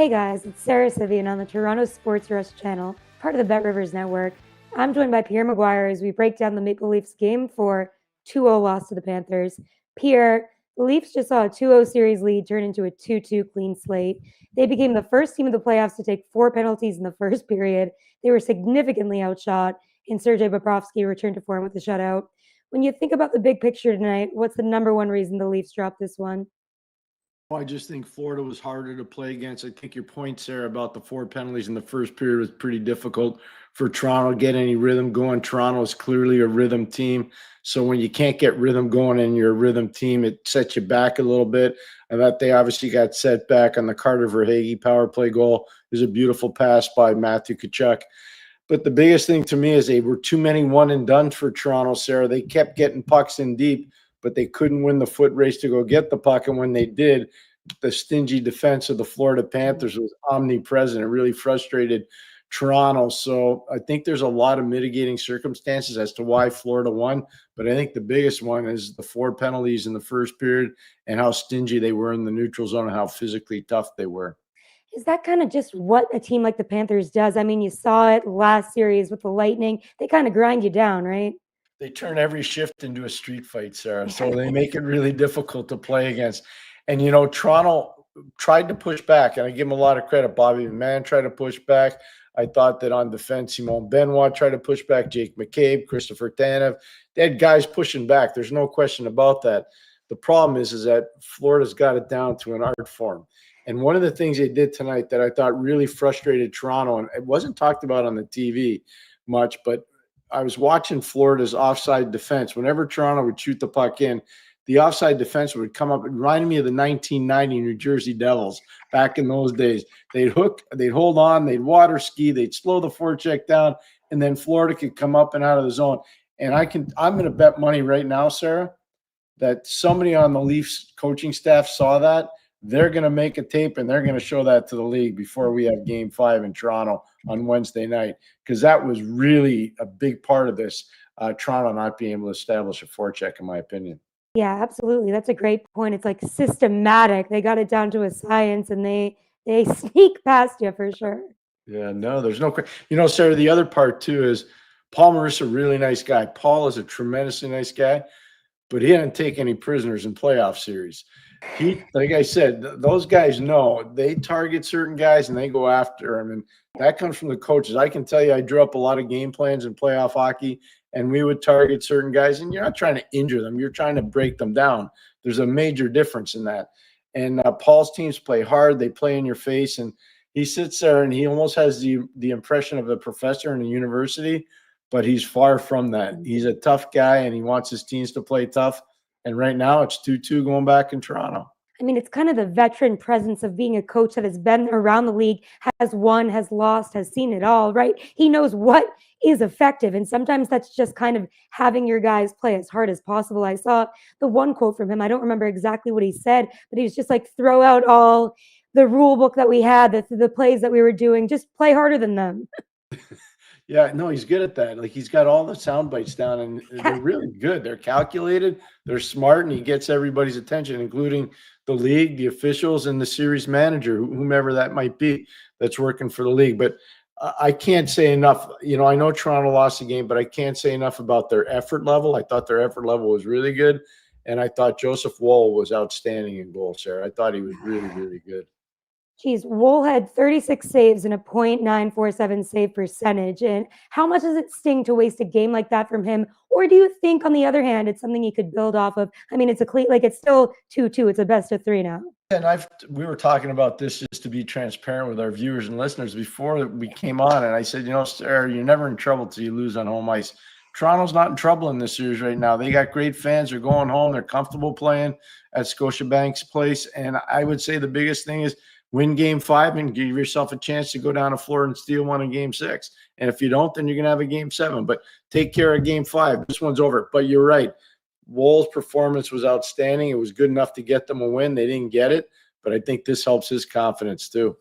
Hey guys, it's Sara Civian on the Toronto Sports Rush channel, part of the Bet Rivers Network. I'm joined by Pierre McGuire as we break down the Maple Leafs game for 2-0 loss to the Panthers. Pierre, the Leafs just saw a 2-0 series lead turn into a 2-2 clean slate. They became the first team of the playoffs to take 4 penalties in the first period. They were significantly outshot, and Sergei Bobrovsky returned to form with a shutout. When you think about the big picture tonight, what's the number one reason the Leafs dropped this one? I just think Florida was harder to play against. I think your point, Sarah, about the 4 penalties in the first period was pretty difficult for Toronto to get any rhythm going. Toronto is clearly a rhythm team. So when you can't get rhythm going and you're a rhythm team, it sets you back a little bit. I thought they obviously got set back on the Carter Verhaeghe power play goal. It was a beautiful pass by Matthew Tkachuk. But the biggest thing to me is they were too many one and done for Toronto, Sarah. They kept getting pucks in deep, but they couldn't win the foot race to go get the puck. And when they did, the stingy defense of the Florida Panthers was omnipresent. It really frustrated Toronto. So I think there's a lot of mitigating circumstances as to why Florida won. But I think the biggest one is the 4 penalties in the first period and how stingy they were in the neutral zone and how physically tough they were. Is that kind of just what a team like the Panthers does? I mean, you saw it last series with the Lightning. They kind of grind you down, right? They turn every shift into a street fight, Sarah. So they make it really difficult to play against. And, Toronto tried to push back, and I give them a lot of credit. Bobby McMahon tried to push back. I thought that on defense, Simon Benoit tried to push back, Jake McCabe, Christopher Tanev. They had guys pushing back. There's no question about that. The problem is that Florida's got it down to an art form. And one of the things they did tonight that I thought really frustrated Toronto, and it wasn't talked about on the TV much, but I was watching Florida's offside defense. Whenever Toronto would shoot the puck in, the offside defense would come up. It reminded me of the 1990 New Jersey Devils back in those days. They'd hook, they'd hold on, they'd water ski, they'd slow the forecheck down, and then Florida could come up and out of the zone. And I'm going to bet money right now, Sarah, that somebody on the Leafs coaching staff saw that. They're going to make a tape and they're going to show that to the league before we have Game 5 in Toronto on Wednesday night, because that was really a big part of this, Toronto not being able to establish a forecheck, in my opinion. Yeah, absolutely. That's a great point. It's like systematic. They got it down to a science, and they sneak past you for sure. Yeah, no, there's no – Sarah, the other part too is Paul Maurice, a really nice guy. Paul is a tremendously nice guy, but he didn't take any prisoners in playoff series. Like I said, those guys know they target certain guys and they go after them, and that comes from the coaches. I can tell you, I drew up a lot of game plans in playoff hockey, and we would target certain guys, and you're not trying to injure them, you're trying to break them down. There's a major difference in that. And Paul's teams play hard, they play in your face, and he sits there and he almost has the impression of a professor in a university, but he's far from that. He's a tough guy, and he wants his teams to play tough. And right now it's 2-2 going back in Toronto. I mean, it's kind of the veteran presence of being a coach that has been around the league, has won, has lost, has seen it all, right? He knows what is effective. And sometimes that's just kind of having your guys play as hard as possible. I saw the one quote from him. I don't remember exactly what he said, but he was just like, throw out all the rule book that we had, the plays that we were doing, just play harder than them. Yeah, no, he's good at that. Like, he's got all the sound bites down, and they're really good. They're calculated, they're smart, and he gets everybody's attention, including the league, the officials, and the series manager, whomever that might be that's working for the league. But I can't say enough. I know Toronto lost the game, but I can't say enough about their effort level. I thought their effort level was really good, and I thought Joseph Woll was outstanding in goal, Sarah. I thought he was really, really good. Geez, Woll had 36 saves and a .947 save percentage. And how much does it sting to waste a game like that from him? Or do you think, on the other hand, it's something he could build off of? I mean, it's still 2-2. It's a best of 3 now. And we were talking about this just to be transparent with our viewers and listeners before we came on. And I said, Sarah, you're never in trouble till you lose on home ice. Toronto's not in trouble in this series right now. They got great fans. They're going home. They're comfortable playing at Scotiabank's place. And I would say the biggest thing is win Game 5 and give yourself a chance to go down to Florida and steal one in Game 6. And if you don't, then you're going to have a Game 7. But take care of Game 5. This one's over. But you're right. Woll's performance was outstanding. It was good enough to get them a win. They didn't get it. But I think this helps his confidence too.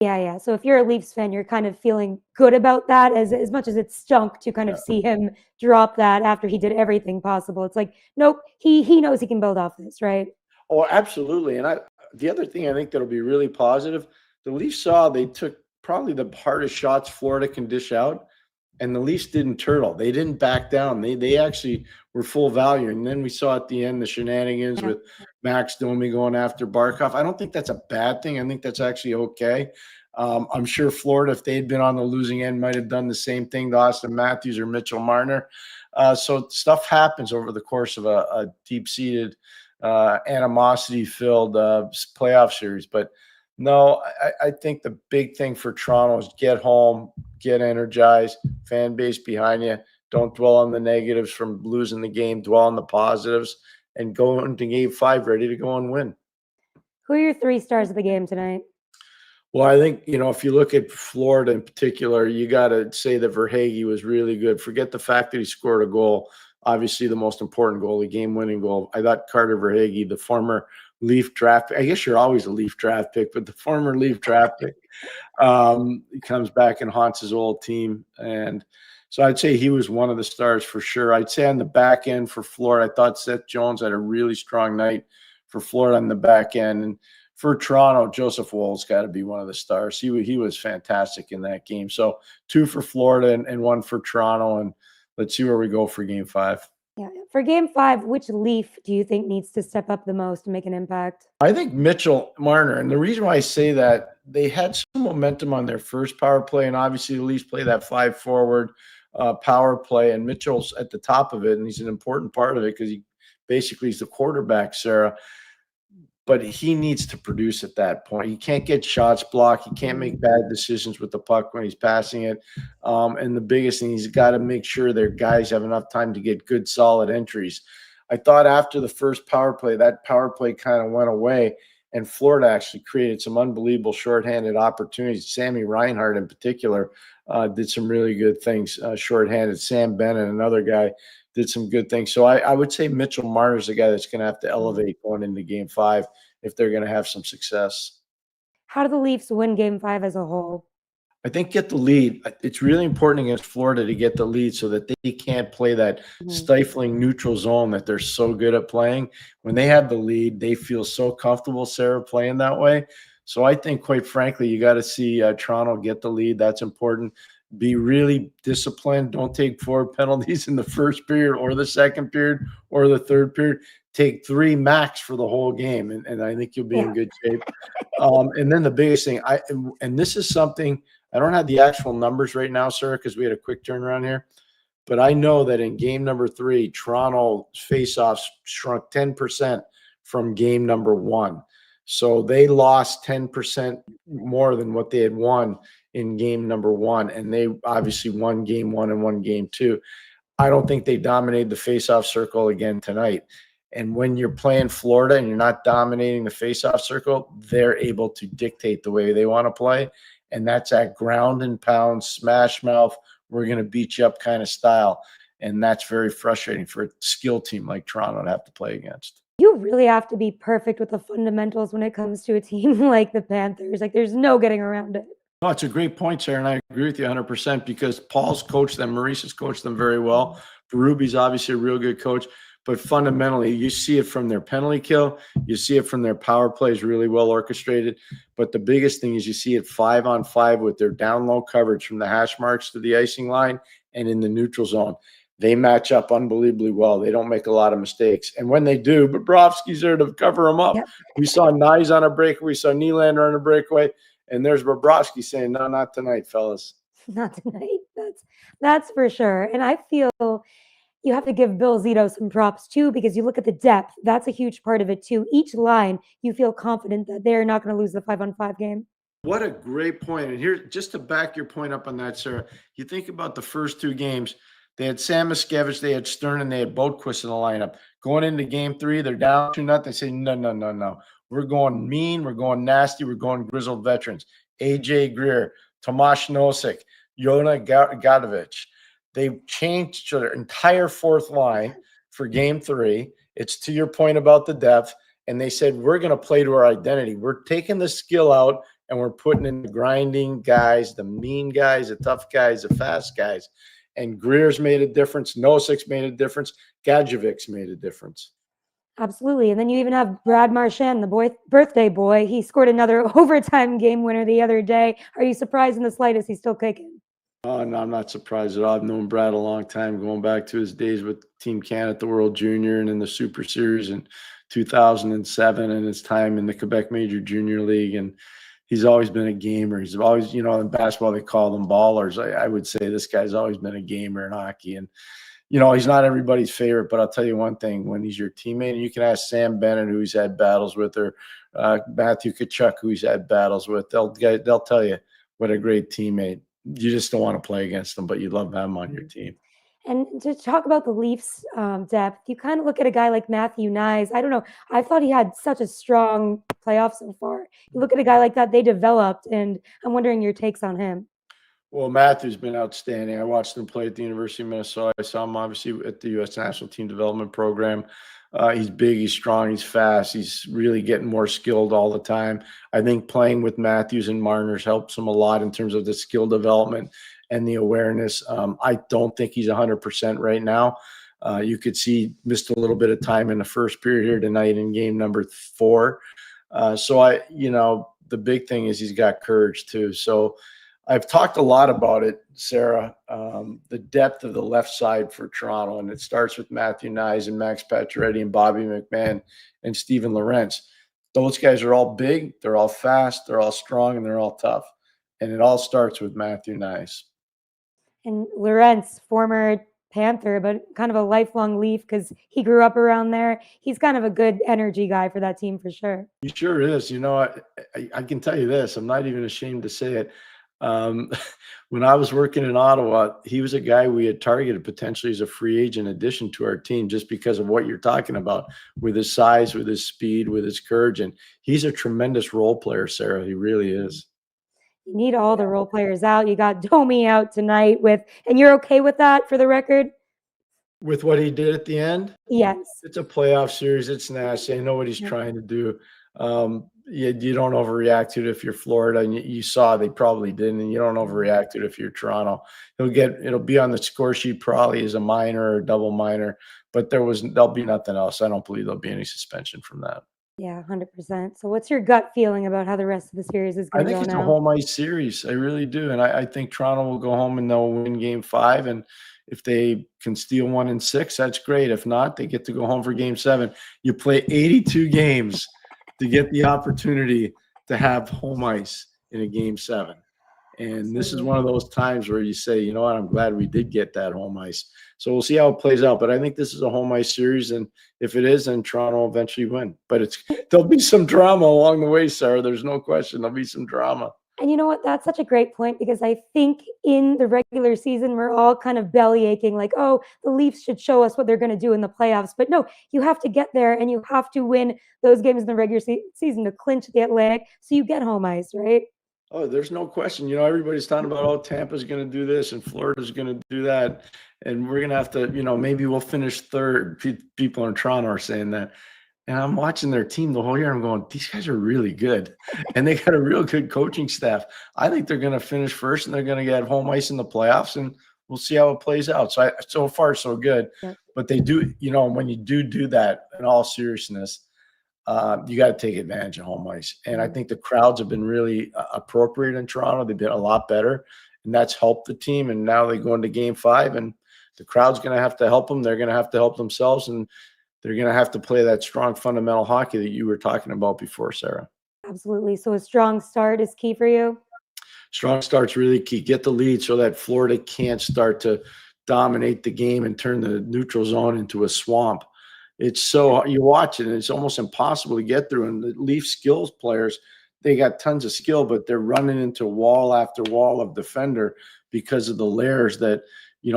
Yeah. So if you're a Leafs fan, you're kind of feeling good about that, as much as it stunk to kind of see him drop that after he did everything possible. It's like, nope, he knows he can build off this, right? Oh, absolutely. And the other thing I think that'll be really positive, the Leafs saw they took probably the hardest shots Florida can dish out, and the Leafs didn't turtle. They didn't back down. They actually were full value. And then we saw at the end the shenanigans with Max Domi going after Barkov. I don't think that's a bad thing. I think that's actually okay. I'm sure Florida, if they'd been on the losing end, might have done the same thing to Austin Matthews or Mitchell Marner. So stuff happens over the course of a deep-seated, animosity-filled playoff series. But no, I think the big thing for Toronto is get home, get energized, fan base behind you. Don't dwell on the negatives from losing the game. Dwell on the positives and go into Game 5 ready to go and win. Who are your 3 stars of the game tonight? Well, I think, if you look at Florida in particular, you got to say that Verhaeghe was really good. Forget the fact that he scored a goal, obviously the most important goal, the game-winning goal. I thought Carter Verhaeghe, the former Leaf draft pick, I guess you're always a Leaf draft pick, but the former Leaf draft pick, he comes back and haunts his old team. And so I'd say he was one of the stars for sure. I'd say on the back end for Florida, I thought Seth Jones had a really strong night for Florida on the back end. And for Toronto, Joseph Woll's got to be one of the stars. He was fantastic in that game. So 2 for Florida and 1 for Toronto. And let's see where we go for Game 5. Yeah. For Game 5, which Leaf do you think needs to step up the most to make an impact? I think Mitchell Marner. And the reason why I say that, they had some momentum on their first power play. And obviously the Leafs play that 5-forward power play. And Mitchell's at the top of it. And he's an important part of it because he basically is the quarterback, Sara. But he needs to produce at that point. He can't get shots blocked. He can't make bad decisions with the puck when he's passing it. And the biggest thing, he's got to make sure their guys have enough time to get good, solid entries. I thought after the first power play, that power play kind of went away, and Florida actually created some unbelievable shorthanded opportunities. Sammy Reinhart in particular did some really good things shorthanded. Sam Bennett, another guy, did some good things. So I would say Mitchell Marner's the guy that's going to have to elevate going into Game 5 if they're going to have some success. How do the Leafs win Game 5 as a whole? I think get the lead. It's really important against Florida to get the lead so that they can't play that stifling neutral zone that they're so good at playing. When they have the lead, they feel so comfortable, Sara, playing that way. So I think, quite frankly, you got to see Toronto get the lead. That's important. Be really disciplined. Don't take 4 penalties in the first period or the second period or the third period. Take 3 max for the whole game, and I think you'll be in good shape. And then the biggest thing, and this is something, I don't have the actual numbers right now, Sara, because we had a quick turnaround here, but I know that in game number 3, Toronto faceoffs shrunk 10% from game number 1. So they lost 10% more than what they had won in game number 1, and they obviously won game 1 and won game 2. I don't think they dominated the faceoff circle again tonight. And when you're playing Florida and you're not dominating the faceoff circle, they're able to dictate the way they want to play. And that's that ground and pound, smash mouth, we're going to beat you up kind of style. And that's very frustrating for a skill team like Toronto to have to play against. You really have to be perfect with the fundamentals when it comes to a team like the Panthers. Like, there's no getting around it. No, it's a great point, Sara, and I agree with you 100% because Paul's coached them. Maurice has coached them very well. Berube's obviously a real good coach. But fundamentally, you see it from their penalty kill. You see it from their power plays, really well orchestrated. But the biggest thing is you see it 5-on-5 with their down low coverage from the hash marks to the icing line and in the neutral zone. They match up unbelievably well. They don't make a lot of mistakes. And when they do, Bobrovsky's there to cover them up. Yep. We saw Nyes on a breakaway. We saw Nylander on a breakaway. And there's Bobrovsky saying, no, not tonight, fellas. Not tonight. That's for sure. And I feel you have to give Bill Zito some props too, because you look at the depth. That's a huge part of it too. Each line, you feel confident that they're not going to lose the 5-on-5 game. What a great point. And here, just to back your point up on that, Sara, you think about the first 2 games. They had Sam Miskevich, they had Stern, and they had Bodequist in the lineup. Going into game 3, they're down 2-0. They say, no. We're going mean. We're going nasty. We're going grizzled veterans. A.J. Greer, Tomas Nosek, Yona Gadovich. They changed their entire 4th line for game 3. It's to your point about the depth. And they said, we're going to play to our identity. We're taking the skill out and we're putting in the grinding guys, the mean guys, the tough guys, the fast guys. And Greer's made a difference. Nosek's made a difference. Gadjevic's made a difference. Absolutely. And then you even have Brad Marchand, the birthday boy. He scored another overtime game winner the other day. Are you surprised in the slightest he's still kicking? Oh, no, I'm not surprised at all. I've known Brad a long time, going back to his days with Team Canada at the World Junior and in the Super Series in 2007 and his time in the Quebec Major Junior League. And he's always been a gamer. He's always, in basketball, they call them ballers. I would say this guy's always been a gamer in hockey. And he's not everybody's favorite, but I'll tell you one thing: when he's your teammate, and you can ask Sam Bennett, who he's had battles with, or Matthew Tkachuk, who he's had battles with, they'll tell you what a great teammate. You just don't want to play against them, but you love them on your team. And to talk about the Leafs depth, you kind of look at a guy like Matthew Nyes. I don't know. I thought he had such a strong playoff so far. You look at a guy like that, they developed, and I'm wondering your takes on him. Well, Matthew's been outstanding. I watched him play at the University of Minnesota. I saw him obviously at the U.S. National Team Development Program. He's big, he's strong, he's fast. He's really getting more skilled all the time. I think playing with Matthews and Marner's helps him a lot in terms of the skill development and the awareness. I don't think he's 100% right now. You could see missed a little bit of time in the first period here tonight in game number 4. The big thing is he's got courage too. So I've talked a lot about it, Sara, the depth of the left side for Toronto, and it starts with Matthew Nyes and Max Pacioretty and Bobby McMahon and Steven Lorentz. Those guys are all big, they're all fast, they're all strong, and they're all tough. And it all starts with Matthew Nyes. And Lorentz, former Panther, but kind of a lifelong Leaf because he grew up around there. He's kind of a good energy guy for that team for sure. He sure is. I can tell you this. I'm not even ashamed to say it. When I was working in Ottawa, he was a guy we had targeted potentially as a free agent addition to our team just because of what you're talking about with his size, with his speed, with his courage. And he's a tremendous role player, Sara. He really is. You need all the role players out. You got Domi out tonight and you're okay with that for the record? With what he did at the end? Yes. It's a playoff series. It's nasty. I know what he's trying to do. You don't overreact to it if you're Florida, and you saw they probably didn't, and you don't overreact to it if you're Toronto. It'll be on the score sheet probably as a minor or double minor, but there'll be nothing else. I don't believe there'll be any suspension from that. Yeah, 100%. So what's your gut feeling about how the rest of the series is going to go now? I think it's a home ice series. I really do. And I think Toronto will go home and they'll win game 5. And if they can steal 1 in 6, that's great. If not, they get to go home for game 7. You play 82 games to get the opportunity to have home ice in a game 7. And this is one of those times where you say, you know what, I'm glad we did get that home ice. So we'll see how it plays out. But I think this is a home ice series. And if it is, then Toronto will eventually win. But there'll be some drama along the way, Sara. There's no question. There'll be some drama. And you know what? That's such a great point because I think in the regular season, we're all kind of belly aching like, oh, the Leafs should show us what they're going to do in the playoffs. But no, you have to get there and you have to win those games in the regular season to clinch the Atlantic. So you get home ice, right? Oh, there's no question. Everybody's talking about, oh, Tampa's going to do this and Florida's going to do that. And we're going to have to, maybe we'll finish third. People in Toronto are saying that. And I'm watching their team the whole year. I'm going, these guys are really good. And they got a real good coaching staff. I think they're going to finish first and they're going to get home ice in the playoffs. And we'll see how it plays out. So far, so good. Yeah. But they do, when you do that, in all seriousness, you got to take advantage of home ice. And I think the crowds have been really appropriate in Toronto. They've been a lot better, and that's helped the team. And now they go into game 5, and the crowd's going to have to help them. They're going to have to help themselves, and they're going to have to play that strong fundamental hockey that you were talking about before, Sara. Absolutely. So a strong start is key for you? Strong start's really key. Get the lead so that Florida can't start to dominate the game and turn the neutral zone into a swamp. It's so you watch it and it's almost impossible to get through. And the Leaf skills players, they got tons of skill, but they're running into wall after wall of defender because of the layers that,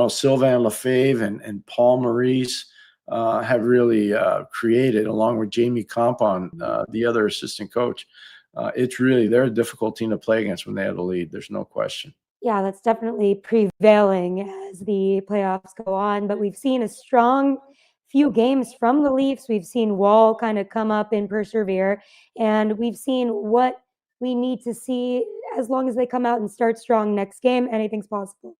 Sylvain Lefebvre and Paul Maurice have really created, along with Jamie Compon, the other assistant coach. They're a difficult team to play against when they have the lead. There's no question. Yeah, that's definitely prevailing as the playoffs go on. But we've seen a strong few games from the Leafs. We've seen Woll kind of come up and persevere, and we've seen what we need to see. As long as they come out and start strong next game, anything's possible.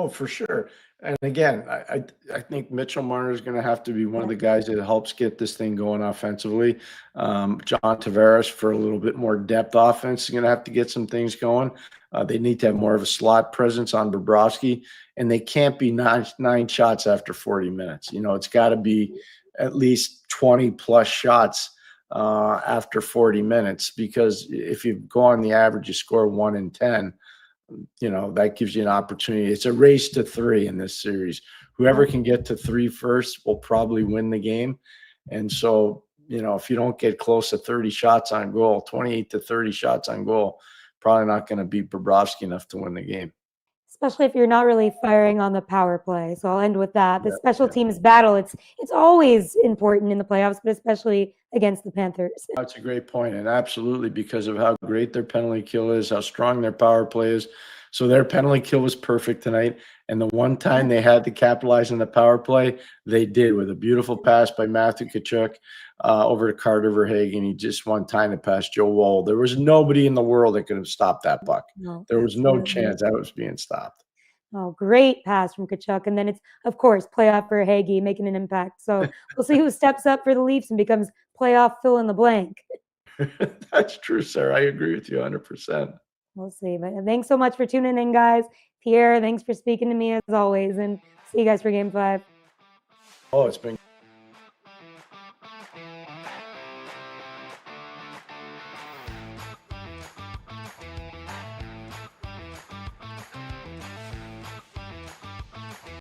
Oh, for sure. And again, I think Mitchell Marner is going to have to be one of the guys that helps get this thing going offensively. John Tavares for a little bit more depth offense is going to have to get some things going. They need to have more of a slot presence on Bobrovsky, and they can't be nine shots after 40 minutes. You know, it's got to be at least 20 plus shots after 40 minutes, because if you go on the average, you score 1 in 10. You know, that gives you an opportunity. It's a race to 3 in this series. Whoever can get to 3 first will probably win the game. And so, you know, if you don't get close to 30 shots on goal, 28 to 30 shots on goal, probably not going to beat Bobrovsky enough to win the game. Especially if you're not really firing on the power play. So I'll end with that. The special Yeah. teams battle, it's always important in the playoffs, but especially against the Panthers. That's a great point, and absolutely, because of how great their penalty kill is, how strong their power play is. So their penalty kill was perfect tonight, and the one time they had to capitalize on the power play, they did, with a beautiful pass by Matthew Tkachuk over to Carter Verhagen. He just one time to pass Joe Woll. There was nobody in the world that could have stopped that puck. No, There was no absolutely. chance that was being stopped. Oh, great pass from Tkachuk. And then it's, of course, playoff for Hagee making an impact. So we'll see who steps up for the Leafs and becomes playoff fill in the blank. That's true, Sarah. I agree with you 100%. We'll see. But thanks so much for tuning in, guys. Pierre, thanks for speaking to me as always. And see you guys for game 5. Oh, it's been